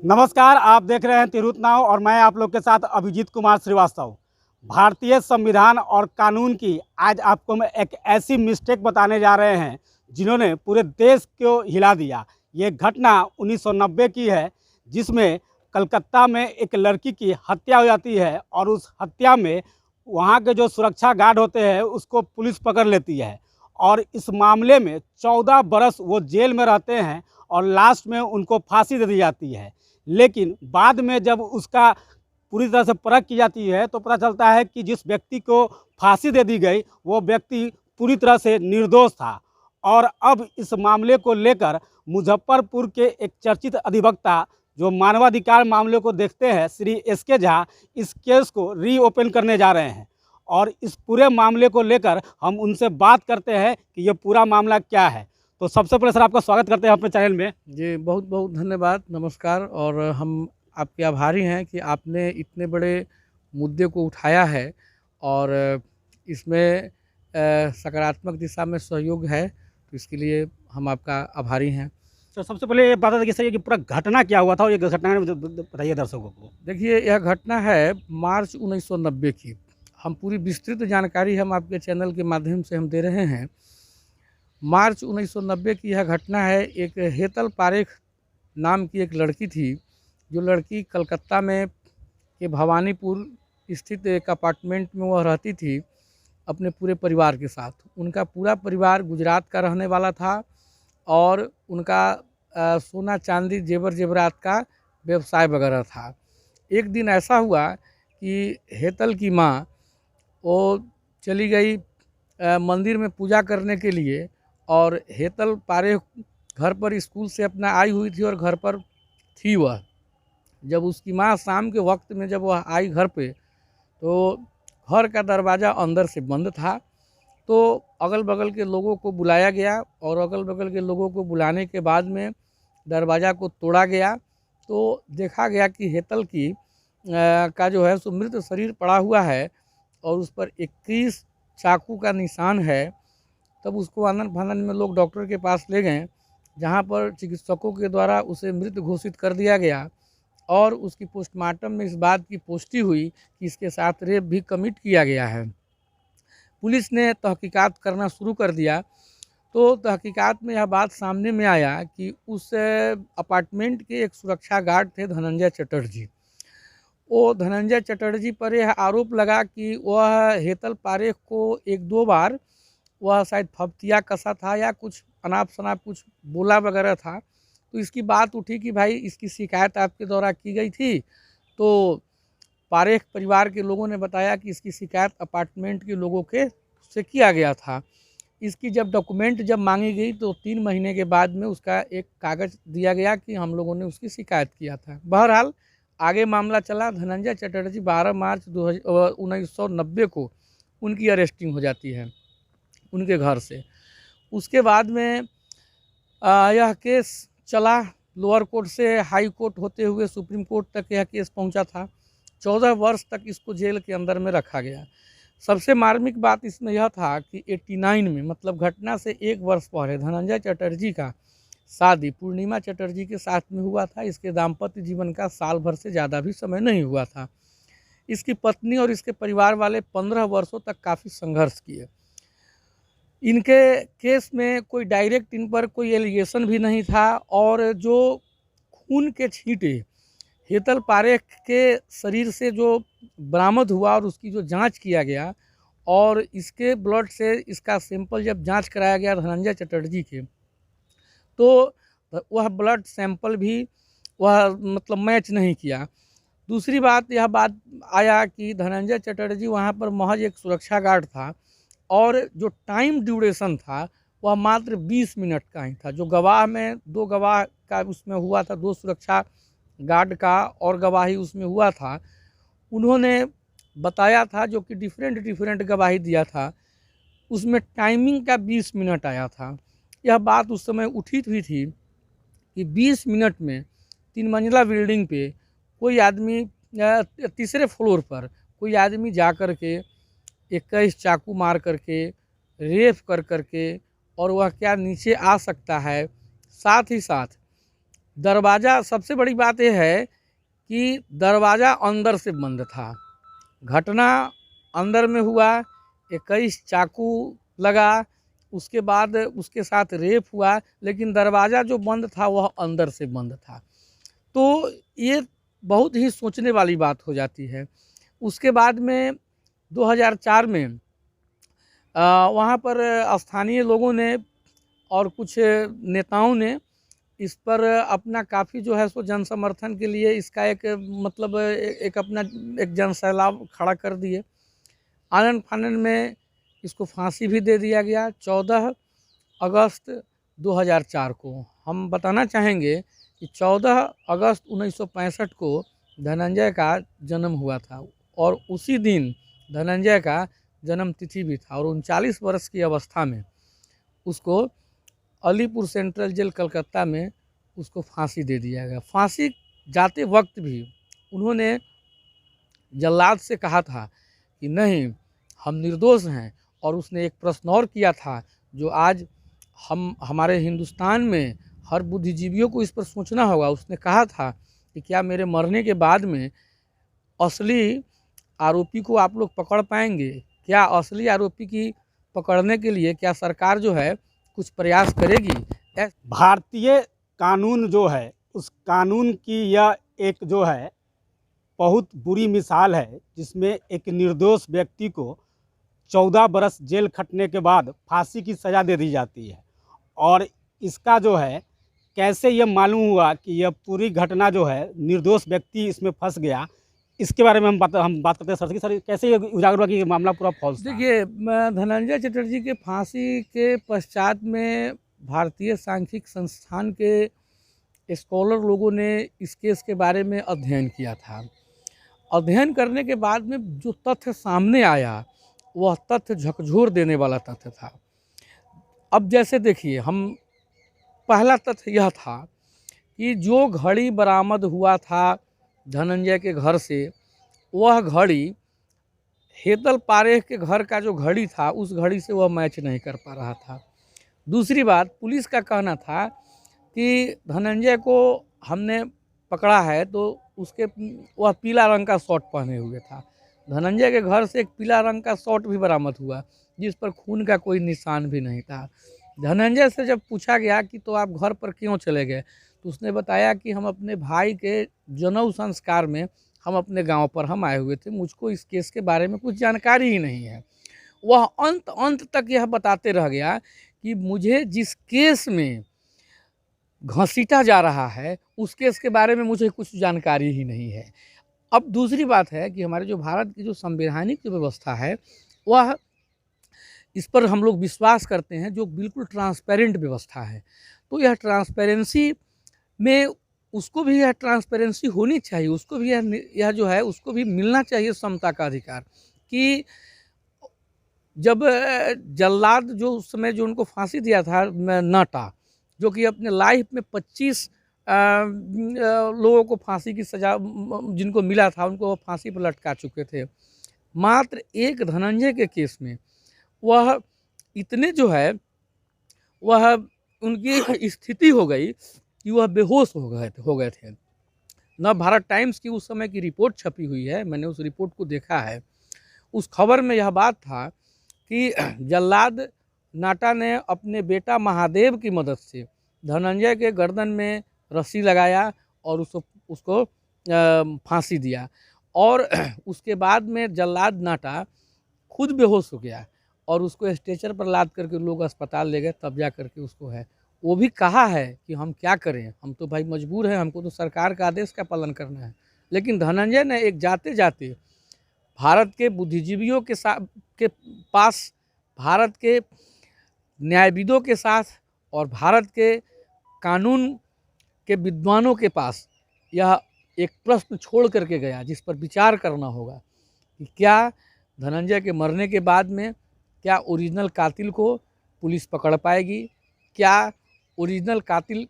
नमस्कार, आप देख रहे हैं तिरहुत नाव और मैं आप लोग के साथ अभिजीत कुमार श्रीवास्तव। भारतीय संविधान और कानून की आज आपको मैं एक ऐसी मिस्टेक बताने जा रहे हैं जिन्होंने पूरे देश को हिला दिया। ये घटना 1990 की है, जिसमें कलकत्ता में एक लड़की की हत्या हो जाती है और उस हत्या में वहाँ के जो सुरक्षा गार्ड होते हैं उसको पुलिस पकड़ लेती है और इस मामले में 14 बरस वो जेल में रहते हैं और लास्ट में उनको फांसी दे दी जाती है। लेकिन बाद में जब उसका पूरी तरह से परख की जाती है तो पता चलता है कि जिस व्यक्ति को फांसी दे दी गई वो व्यक्ति पूरी तरह से निर्दोष था। और अब इस मामले को लेकर मुजफ्फरपुर के एक चर्चित अधिवक्ता जो मानवाधिकार मामले को देखते हैं, श्री एस.के. झा, इस केस को रीओपन करने जा रहे हैं और इस पूरे मामले को लेकर हम उनसे बात करते हैं कि ये पूरा मामला क्या है। तो सबसे पहले सर आपका स्वागत करते हैं अपने चैनल में। जी, बहुत बहुत धन्यवाद, नमस्कार। और हम आपके आभारी हैं कि आपने इतने बड़े मुद्दे को उठाया है और इसमें सकारात्मक दिशा में सहयोग है, तो इसके लिए हम आपका आभारी हैं। तो सबसे पहले ये बता दें कि पूरा घटना क्या हुआ था और ये घटना बताइए दर्शकों को। देखिए, यह घटना है मार्च 1990 की। हम पूरी विस्तृत जानकारी हम आपके चैनल के माध्यम से हम दे रहे हैं। मार्च 1990 की यह घटना है। एक हेतल पारेख नाम की एक लड़की थी, जो लड़की कलकत्ता में के भवानीपुर स्थित एक अपार्टमेंट में वह रहती थी अपने पूरे परिवार के साथ। उनका पूरा परिवार गुजरात का रहने वाला था और उनका सोना चांदी जेवर जेवरात का व्यवसाय वगैरह था। एक दिन ऐसा हुआ कि हेतल की माँ वो चली गई मंदिर में पूजा करने के लिए और हेतल पारेख घर पर स्कूल से अपना आई हुई थी और घर पर थी वह। जब उसकी माँ शाम के वक्त में जब वह आई घर पे, तो घर का दरवाज़ा अंदर से बंद था। तो अगल बगल के लोगों को बुलाया गया और अगल बगल के लोगों को बुलाने के बाद में दरवाज़ा को तोड़ा गया। तो देखा गया कि हेतल की का जो है सो मृत शरीर पड़ा हुआ है और उस पर 21 चाकू का निशान है। तब उसको आनन फानन में लोग डॉक्टर के पास ले गए, जहाँ पर चिकित्सकों के द्वारा उसे मृत घोषित कर दिया गया और उसकी पोस्टमार्टम में इस बात की पुष्टि हुई कि इसके साथ रेप भी कमिट किया गया है। पुलिस ने तहकीकात करना शुरू कर दिया। तो तहकीकात में यह बात सामने में आया कि उस अपार्टमेंट के एक सुरक्षा गार्ड थे धनंजय चटर्जी। वो धनंजय चटर्जी पर यह आरोप लगा कि वह हेतल पारेख को एक दो बार वह शायद फप्तिया कसा था या कुछ अनाप शनाप कुछ बोला वगैरह था। तो इसकी बात उठी कि भाई इसकी शिकायत आपके द्वारा की गई थी। तो पारेख परिवार के लोगों ने बताया कि इसकी शिकायत अपार्टमेंट के लोगों के से किया गया था। इसकी जब डॉक्यूमेंट जब मांगी गई तो 3 महीने के बाद में उसका एक कागज़ दिया गया कि हम लोगों ने उसकी शिकायत किया था। बहरहाल आगे मामला चला। धनंजय चटर्जी 12 मार्च 1990 को उनकी अरेस्टिंग हो जाती है उनके घर से। उसके बाद में यह केस चला, लोअर कोर्ट से हाई कोर्ट होते हुए सुप्रीम कोर्ट तक यह केस पहुंचा था। 14 वर्ष तक इसको जेल के अंदर में रखा गया। सबसे मार्मिक बात इसमें यह था कि 89 में, मतलब घटना से 1 वर्ष पहले, धनंजय चटर्जी का शादी पूर्णिमा चटर्जी के साथ में हुआ था। इसके दाम्पत्य जीवन का साल भर से ज़्यादा भी समय नहीं हुआ था। इसकी पत्नी और इसके परिवार वाले 15 वर्षों तक काफ़ी संघर्ष किए। इनके केस में कोई डायरेक्ट इन पर कोई एलिगेशन भी नहीं था और जो खून के छींटे हेतल पारेख के शरीर से जो बरामद हुआ और उसकी जो जांच किया गया और इसके ब्लड से इसका सैंपल जब जांच कराया गया धनंजय चटर्जी के, तो वह ब्लड सैंपल भी वह मतलब मैच नहीं किया। दूसरी बात यह बात आया कि धनंजय चटर्जी वहाँ पर महज एक सुरक्षा गार्ड था और जो टाइम ड्यूरेशन था वह मात्र 20 मिनट का ही था। जो गवाह में 2 गवाह का उसमें हुआ था, 2 सुरक्षा गार्ड का और गवाही उसमें हुआ था, उन्होंने बताया था जो कि डिफरेंट गवाही दिया था, उसमें टाइमिंग का 20 मिनट आया था। यह बात उस समय उठी हुई थी कि 20 मिनट में 3 मंजिला बिल्डिंग पे कोई आदमी तीसरे फ्लोर पर कोई आदमी जा कर के 21 चाकू मार करके रेप कर करके और वह क्या नीचे आ सकता है। साथ ही साथ दरवाज़ा, सबसे बड़ी बात यह है कि दरवाज़ा अंदर से बंद था। घटना अंदर में हुआ, 21 चाकू लगा, उसके बाद उसके साथ रेप हुआ, लेकिन दरवाज़ा जो बंद था वह अंदर से बंद था। तो ये बहुत ही सोचने वाली बात हो जाती है। उसके बाद में 2004 में वहाँ पर स्थानीय लोगों ने और कुछ नेताओं ने इस पर अपना काफ़ी जो है सो जन समर्थन के लिए इसका एक मतलब एक अपना एक जन सैलाब खड़ा कर दिए। आनन फानन में इसको फांसी भी दे दिया गया 14 अगस्त 2004 को। हम बताना चाहेंगे कि 14 अगस्त 1965 को धनंजय का जन्म हुआ था और उसी दिन धनंजय का जन्म तिथि भी था और 39 वर्ष की अवस्था में उसको अलीपुर सेंट्रल जेल कलकत्ता में उसको फांसी दे दिया गया। फांसी जाते वक्त भी उन्होंने जल्लाद से कहा था कि नहीं, हम निर्दोष हैं, और उसने एक प्रश्न और किया था जो आज हमारे हिंदुस्तान में हर बुद्धिजीवियों को इस पर सोचना होगा। उसने कहा था कि क्या मेरे मरने के बाद में असली आरोपी को आप लोग पकड़ पाएंगे? क्या असली आरोपी की पकड़ने के लिए क्या सरकार जो है कुछ प्रयास करेगी? भारतीय कानून जो है, उस कानून की यह एक जो है बहुत बुरी मिसाल है, जिसमें एक निर्दोष व्यक्ति को 14 बरस जेल खटने के बाद फांसी की सज़ा दे दी जाती है। और इसका जो है कैसे ये मालूम हुआ कि यह पूरी घटना जो है निर्दोष व्यक्ति इसमें फंस गया, इसके बारे में हम बात करते हैं सर कि सर कैसे ये उजागर हुआ कि ये मामला पूरा फॉल्स था? देखिए, धनंजय चटर्जी के फांसी के पश्चात में भारतीय सांख्यिक संस्थान के स्कॉलर लोगों ने इस केस के बारे में अध्ययन किया था। अध्ययन करने के बाद में जो तथ्य सामने आया वह तथ्य झकझोर देने वाला तथ्य था। अब जैसे देखिए, हम पहला तथ्य यह था कि जो घड़ी बरामद हुआ था धनंजय के घर से, वह घड़ी हेतल पारेख के घर का जो घड़ी था उस घड़ी से वह मैच नहीं कर पा रहा था। दूसरी बात, पुलिस का कहना था कि धनंजय को हमने पकड़ा है तो उसके वह पीला रंग का शर्ट पहने हुए था। धनंजय के घर से एक पीला रंग का शर्ट भी बरामद हुआ जिस पर खून का कोई निशान भी नहीं था। धनंजय से जब पूछा गया कि तो आप घर पर क्यों चले गए, तो उसने बताया कि हम अपने भाई के जनेऊ संस्कार में हम अपने गांव पर हम आए हुए थे, मुझको इस केस के बारे में कुछ जानकारी ही नहीं है। वह अंत तक यह बताते रह गया कि मुझे जिस केस में घसीटा जा रहा है उस केस के बारे में मुझे कुछ जानकारी ही नहीं है। अब दूसरी बात है कि हमारे जो भारत की जो संवैधानिक जो व्यवस्था है वह इस पर हम लोग विश्वास करते हैं, जो बिल्कुल ट्रांसपेरेंट व्यवस्था है। तो यह ट्रांसपेरेंसी में उसको भी यह ट्रांसपेरेंसी होनी चाहिए, उसको भी यह जो है उसको भी मिलना चाहिए समता का अधिकार। कि जब जल्लाद जो उस समय जो उनको फांसी दिया था नाटा, जो कि अपने लाइफ में 25 लोगों को फांसी की सज़ा जिनको मिला था उनको फांसी पर लटका चुके थे, मात्र एक धनंजय के केस में वह इतने जो है वह उनकी स्थिति हो गई कि वह बेहोश हो गए थे। न भारत टाइम्स की उस समय की रिपोर्ट छपी हुई है, मैंने उस रिपोर्ट को देखा है। उस खबर में यह बात था कि जल्लाद नाटा ने अपने बेटा महादेव की मदद से धनंजय के गर्दन में रस्सी लगाया और उसको फांसी दिया, और उसके बाद में जल्लाद नाटा खुद बेहोश हो गया और उसको स्ट्रेचर पर लाद करके लोग अस्पताल ले गए, तब जा करके उसको है। वो भी कहा है कि हम क्या करें, हम तो भाई मजबूर हैं, हमको तो सरकार का आदेश का पालन करना है। लेकिन धनंजय ने एक जाते जाते भारत के बुद्धिजीवियों के पास, भारत के न्यायविदों के साथ और भारत के कानून के विद्वानों के पास यह एक प्रश्न छोड़ करके गया जिस पर विचार करना होगा कि क्या धनंजय के मरने के बाद में क्या ओरिजिनल कातिल को पुलिस पकड़ पाएगी, क्या ओरिजिनल कातिल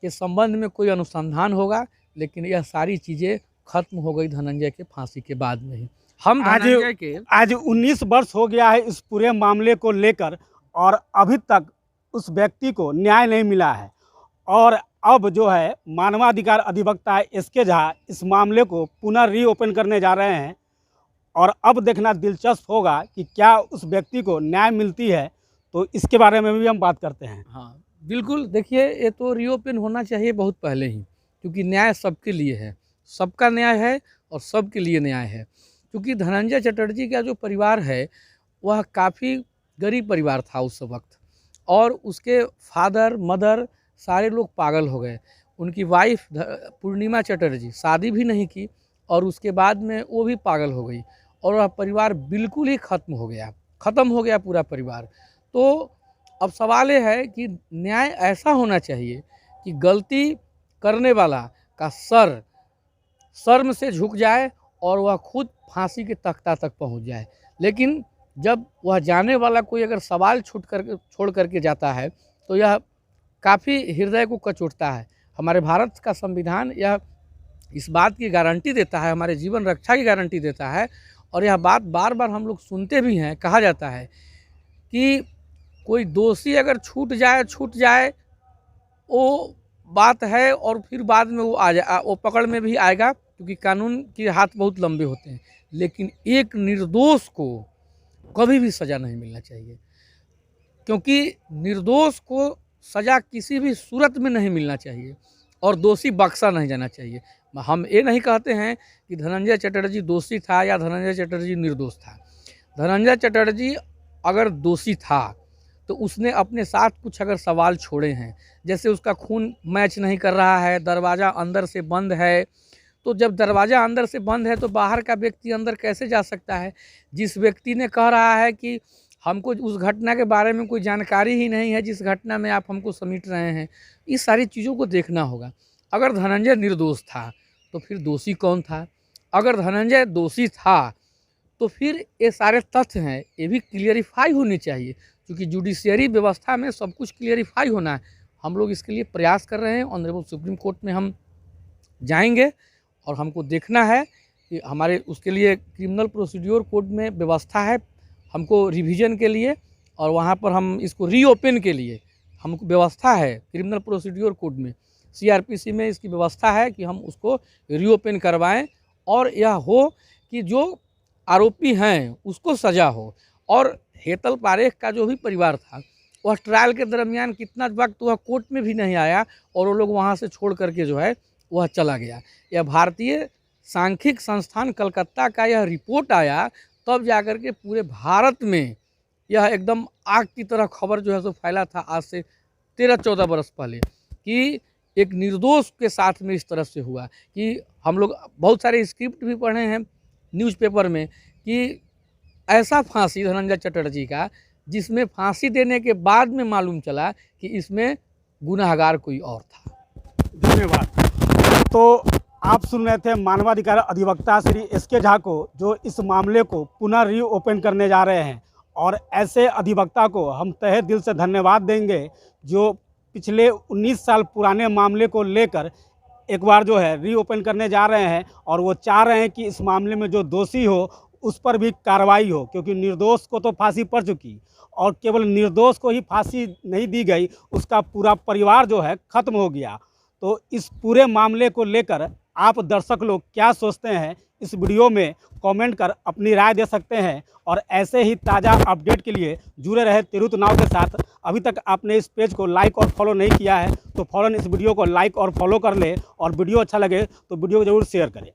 के संबंध में कोई अनुसंधान होगा। लेकिन यह सारी चीज़ें खत्म हो गई धनंजय के फांसी के बाद में ही। हम धनंजय के आज 19 वर्ष हो गया है इस पूरे मामले को लेकर और अभी तक उस व्यक्ति को न्याय नहीं मिला है। और अब जो है मानवाधिकार अधिवक्ता SK झा इस मामले को पुनः रीओपन करने जा रहे हैं और अब देखना दिलचस्प होगा कि क्या उस व्यक्ति को न्याय मिलती है। तो इसके बारे में भी हम बात करते हैं। हाँ बिल्कुल, देखिए ये तो रीओपन होना चाहिए बहुत पहले ही, क्योंकि न्याय सबके लिए है, सबका न्याय है और सबके लिए न्याय है। क्योंकि धनंजय चटर्जी का जो परिवार है वह काफ़ी गरीब परिवार था उस वक्त, और उसके फादर मदर सारे लोग पागल हो गए। उनकी वाइफ पूर्णिमा चटर्जी शादी भी नहीं की और उसके बाद में वो भी पागल हो गई और वह परिवार बिल्कुल ही ख़त्म हो गया पूरा परिवार। तो अब सवाल ये है कि न्याय ऐसा होना चाहिए कि गलती करने वाला का सर शर्म से झुक जाए और वह खुद फांसी के तख्ता तक पहुंच जाए। लेकिन जब वह जाने वाला कोई अगर सवाल छोड़ करके जाता है तो यह काफ़ी हृदय को कचोटता है। हमारे भारत का संविधान यह इस बात की गारंटी देता है, हमारे जीवन रक्षा की गारंटी देता है, और यह बात बार बार हम लोग सुनते भी हैं। कहा जाता है कि कोई दोषी अगर छूट जाए वो बात है, और फिर बाद में वो पकड़ में भी आएगा, क्योंकि कानून के हाथ बहुत लंबे होते हैं। लेकिन एक निर्दोष को कभी भी सज़ा नहीं मिलना चाहिए, क्योंकि निर्दोष को सज़ा किसी भी सूरत में नहीं मिलना चाहिए और दोषी बख्शा नहीं जाना चाहिए। हम ये नहीं कहते हैं कि धनंजय चटर्जी दोषी था या धनंजय चटर्जी निर्दोष था। धनंजय चटर्जी अगर दोषी था तो उसने अपने साथ कुछ अगर सवाल छोड़े हैं, जैसे उसका खून मैच नहीं कर रहा है, दरवाज़ा अंदर से बंद है। तो जब दरवाज़ा अंदर से बंद है तो बाहर का व्यक्ति अंदर कैसे जा सकता है? जिस व्यक्ति ने कह रहा है कि हमको उस घटना के बारे में कोई जानकारी ही नहीं है जिस घटना में आप हमको समेट रहे हैं, इस सारी चीज़ों को देखना होगा। अगर धनंजय निर्दोष था तो फिर दोषी कौन था? अगर धनंजय दोषी था तो फिर ये सारे तथ्य हैं, ये भी क्लियरिफाई होने चाहिए, क्योंकि जुडिशियरी व्यवस्था में सब कुछ क्लियरिफाई होना है। हम लोग इसके लिए प्रयास कर रहे हैं। ऑनरेबल सुप्रीम कोर्ट में हम जाएंगे और हमको देखना है कि हमारे उसके लिए क्रिमिनल प्रोसीड्योर कोड में व्यवस्था है हमको रिवीजन के लिए, और वहाँ पर हम इसको रीओपन के लिए हमको व्यवस्था है क्रिमिनल प्रोसीड्योर कोड में, CRPC में इसकी व्यवस्था है कि हम उसको रीओपन करवाएं और यह हो कि जो आरोपी हैं उसको सज़ा हो। और हेतल पारेख का जो भी परिवार था वह ट्रायल के दरमियान कितना वक्त वह कोर्ट में भी नहीं आया और वो लोग वहाँ से छोड़ करके जो है वह चला गया। यह भारतीय सांख्यिक संस्थान कलकत्ता का यह रिपोर्ट आया तब जाकर के पूरे भारत में यह एकदम आग की तरह खबर जो है सो फैला था, आज से 13-14 बरस पहले, कि एक निर्दोष के साथ में इस तरह से हुआ। कि हम लोग बहुत सारे स्क्रिप्ट भी पढ़े हैं न्यूज़पेपर में कि ऐसा फांसी धनंजय चटर्जी का जिसमें फांसी देने के बाद में मालूम चला कि इसमें गुनाहगार कोई और था। धन्यवाद। तो आप सुन रहे थे मानवाधिकार अधिवक्ता श्री SK झा को, जो इस मामले को पुनः रीओपन करने जा रहे हैं। और ऐसे अधिवक्ता को हम तहे दिल से धन्यवाद देंगे जो पिछले 19 साल पुराने मामले को लेकर एक बार जो है रीओपन करने जा रहे हैं, और वो चाह रहे हैं कि इस मामले में जो दोषी हो उस पर भी कार्रवाई हो, क्योंकि निर्दोष को तो फांसी पड़ चुकी और केवल निर्दोष को ही फांसी नहीं दी गई, उसका पूरा परिवार जो है ख़त्म हो गया। तो इस पूरे मामले को लेकर आप दर्शक लोग क्या सोचते हैं, इस वीडियो में कमेंट कर अपनी राय दे सकते हैं। और ऐसे ही ताज़ा अपडेट के लिए जुड़े रहे तिरुत नाव के साथ। अभी तक आपने इस पेज को लाइक और फॉलो नहीं किया है तो फ़ौरन इस वीडियो को लाइक और फॉलो कर ले, और वीडियो अच्छा लगे तो वीडियो को ज़रूर शेयर करें।